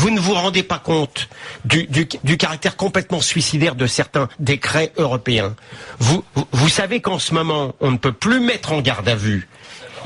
vous ne vous rendez pas compte du caractère complètement suicidaire de certains décrets européens. Vous savez qu'en ce moment, on ne peut plus mettre en garde à vue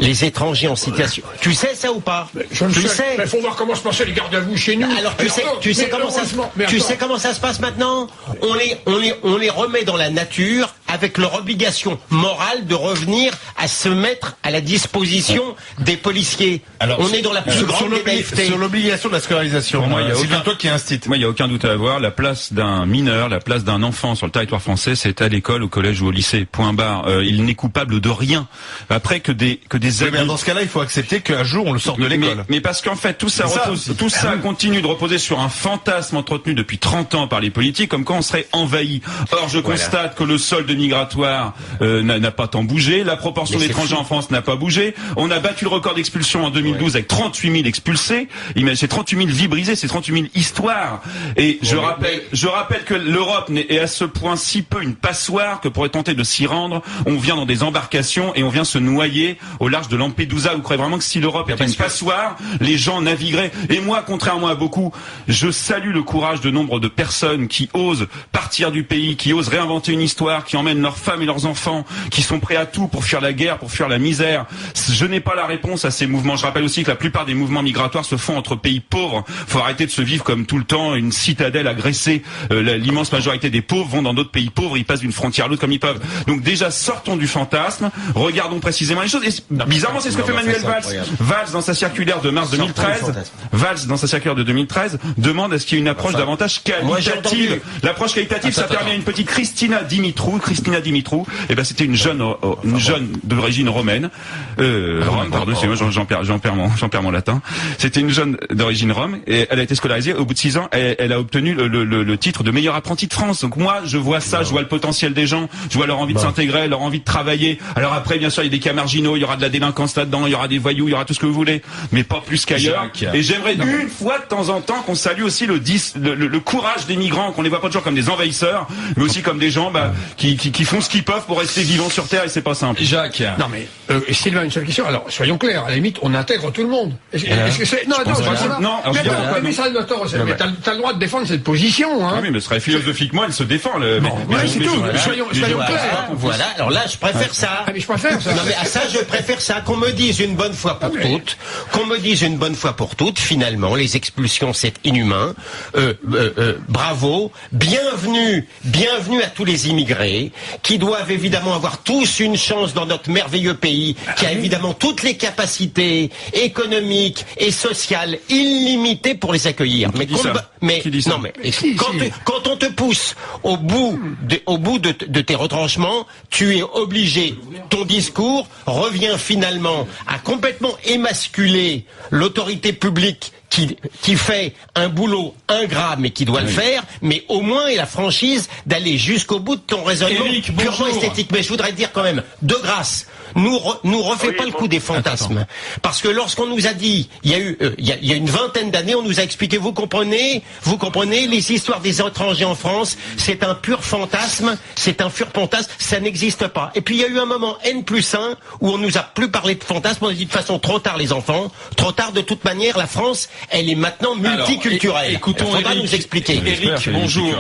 les étrangers en situation. Tu sais ça ou pas? Je le sais. Mais faut voir comment se passaient les gardes à vue chez nous. Alors tu sais comment ça se passe maintenant? On les remet dans la nature avec leur obligation morale de revenir à se mettre à la disposition des policiers. Alors, on est dans la plus grande des naïvetés. Sur l'obligation de la scolarisation, c'est bien toi qui incite. Moi, il n'y a aucun doute à avoir. La place d'un mineur, la place d'un enfant sur le territoire français, c'est à l'école, au collège ou au lycée. Point barre. Il n'est coupable de rien. Après que des mais dans ce cas-là, il faut accepter qu'un jour on le sorte de l'école. Mais parce qu'en fait, tout ça continue de reposer sur un fantasme entretenu depuis 30 ans par les politiques, comme quoi on serait envahi. Or, je constate que le solde migratoire n'a pas tant bougé, la proportion d'étrangers en France n'a pas bougé. On a battu le record d'expulsion en 2012 avec 38 000 expulsés. C'est 38 000 vies brisées, c'est 38 000 histoires. Et je rappelle que l'Europe est à ce point si peu une passoire que pour tenter de s'y rendre, on vient dans des embarcations et on vient se noyer au large de Lampedusa. Vous croyez vraiment que si l'Europe était une passoire, les gens navigueraient? Et moi, contrairement à beaucoup, je salue le courage de nombre de personnes qui osent partir du pays, qui osent réinventer une histoire, qui emmènent leurs femmes et leurs enfants, qui sont prêts à tout pour fuir la guerre, pour fuir la misère. Je n'ai pas la réponse à ces mouvements. Je rappelle aussi que la plupart des mouvements migratoires se font entre pays pauvres. Faut arrêter de se vivre comme tout le temps une citadelle agressée. L'immense majorité des pauvres vont dans d'autres pays pauvres, ils passent d'une frontière à l'autre comme ils peuvent. Donc déjà, sortons du fantasme, regardons précisément les choses. Et bizarrement, c'est ce que fait Manuel Valls. Valls, dans sa circulaire de mars 2013, demande à ce qu'il y ait une approche davantage qualitative. L'approche qualitative, ça permet à une petite Christina Dimitrou, c'était une jeune d'origine romaine, Rome, pardon, j'en perds mon latin. C'était une jeune d'origine rome, et elle a été scolarisée. Au bout de 6 ans, elle a obtenu le titre de meilleure apprentie de France. Donc moi, je vois ça, je vois le potentiel des gens, je vois leur envie de s'intégrer, leur envie de travailler. Alors après, bien sûr, il y a des cas marginaux, il y aura de la délinquance là-dedans, il y aura des voyous, il y aura tout ce que vous voulez, mais pas plus qu'ailleurs. Et j'aimerais une fois de temps en temps qu'on salue aussi le courage des migrants, qu'on les voit pas toujours comme des envahisseurs, mais aussi comme des gens qui font ce qu'ils peuvent pour rester vivants sur Terre, et c'est pas simple. Jacques. Non mais Sylvain, une seule question. Alors soyons clairs, à la limite, on intègre tout le monde. Est-ce que c'est non, mais ça n'a tort. Mais t'as le droit de défendre cette position, hein. Oui, mais philosophiquement, elle se défend. C'est tout. Soyons clairs. Voilà. Alors là, je préfère ça. Mais je préfère ça. Non mais à ça, je préfère ça. Qu'on me dise une bonne fois pour toutes, finalement, les expulsions, c'est inhumain. Bravo. Bienvenue à tous les immigrés qui doivent évidemment avoir tous une chance dans notre merveilleux pays, qui a évidemment toutes les capacités économiques et sociales illimitées pour les accueillir. Quand on te pousse au bout de tes retranchements, tu es obligé, ton discours revient finalement à complètement émasculer l'autorité publique qui fait un boulot ingrat mais qui doit le faire, mais au moins il a la franchise d'aller jusqu'au bout de ton raisonnement purement esthétique. Mais je voudrais te dire quand même, de grâce, nous refait pas le coup des fantasmes. Parce que lorsqu'on nous a dit, il y a une vingtaine d'années, on nous a expliqué, vous comprenez, les histoires des étrangers en France, c'est un pur fantasme, ça n'existe pas. Et puis il y a eu un moment N+1 où on nous a plus parlé de fantasme, on a dit de façon trop tard les enfants, trop tard de toute manière, la France, elle est maintenant multiculturelle. Écoutons il faudra Eric, nous expliquer. Eric, bonjour.